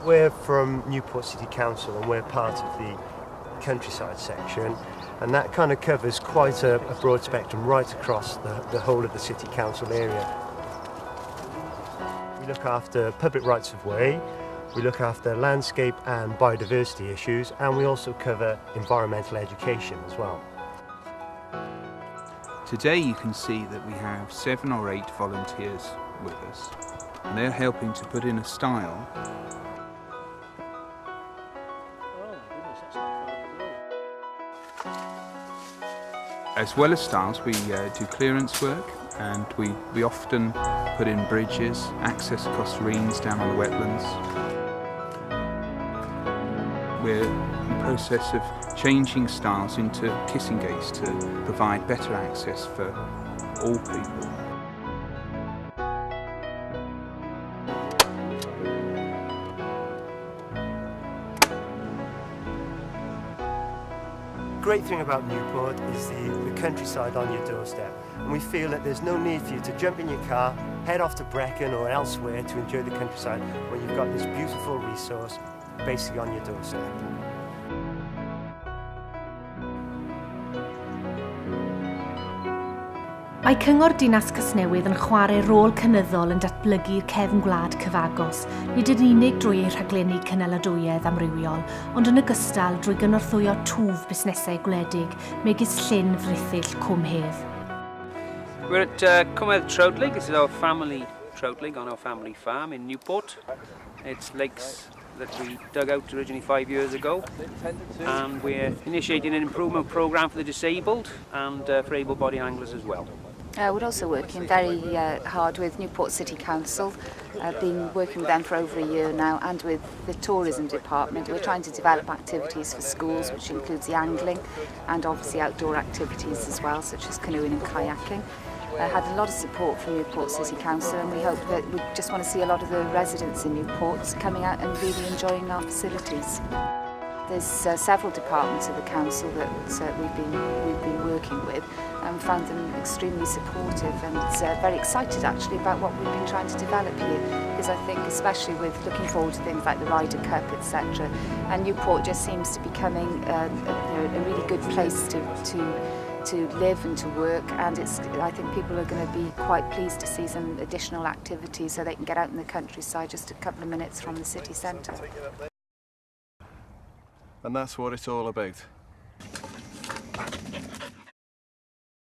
we're from Newport City Council and we're part of the countryside section, and that kind of covers quite a broad spectrum right across the whole of the City Council area. We look after public rights of way, we look after landscape and biodiversity issues, and we also cover environmental education as well. Today you can see that we have 7 or 8 volunteers with us, and they're helping to put in a stile. As well as stiles, we do clearance work, and we often put in bridges, access across greens down on the wetlands. We're in the process of changing stiles into kissing gates to provide better access for all people. The great thing about Newport is the countryside on your doorstep, and we feel that there's no need for you to jump in your car, head off to Brecon or elsewhere to enjoy the countryside when you've got this beautiful resource basically on your doorstep. Mae Cyngor Dinas Casnewydd yn chwarae rôl cynyddol yn datblygu'r cefn gwlad cyfagos, nid yn unig drwy ei rhaglenni cynaladwyedd amrywiol, ond yn ogystal drwy gynorthwyo twf busnesau gwledig megis llyn frithyll Cwm Hedd. We're at Cymraeg Trout Lake. This is our family trout lake on our family farm in Newport. It's lakes that we dug out originally 5 years ago, and we're initiating an improvement programme for the disabled and for able-bodied anglers as well. We're also working very hard with Newport City Council. I've been working with them for over a year now, and with the tourism department. We're trying to develop activities for schools, which includes the angling and obviously outdoor activities as well, such as canoeing and kayaking. Had a lot of support from Newport City Council, and we hope that we just want to see a lot of the residents in Newport coming out and really enjoying our facilities. There's several departments of the council that we've been working with, and found them extremely supportive and very excited actually about what we've been trying to develop here, because I think especially with looking forward to things like the Ryder Cup, etc., and Newport just seems to be becoming a really good place to live and to work, and I think people are going to be quite pleased to see some additional activities so they can get out in the countryside just a couple of minutes from the city centre. And that's what it's all about.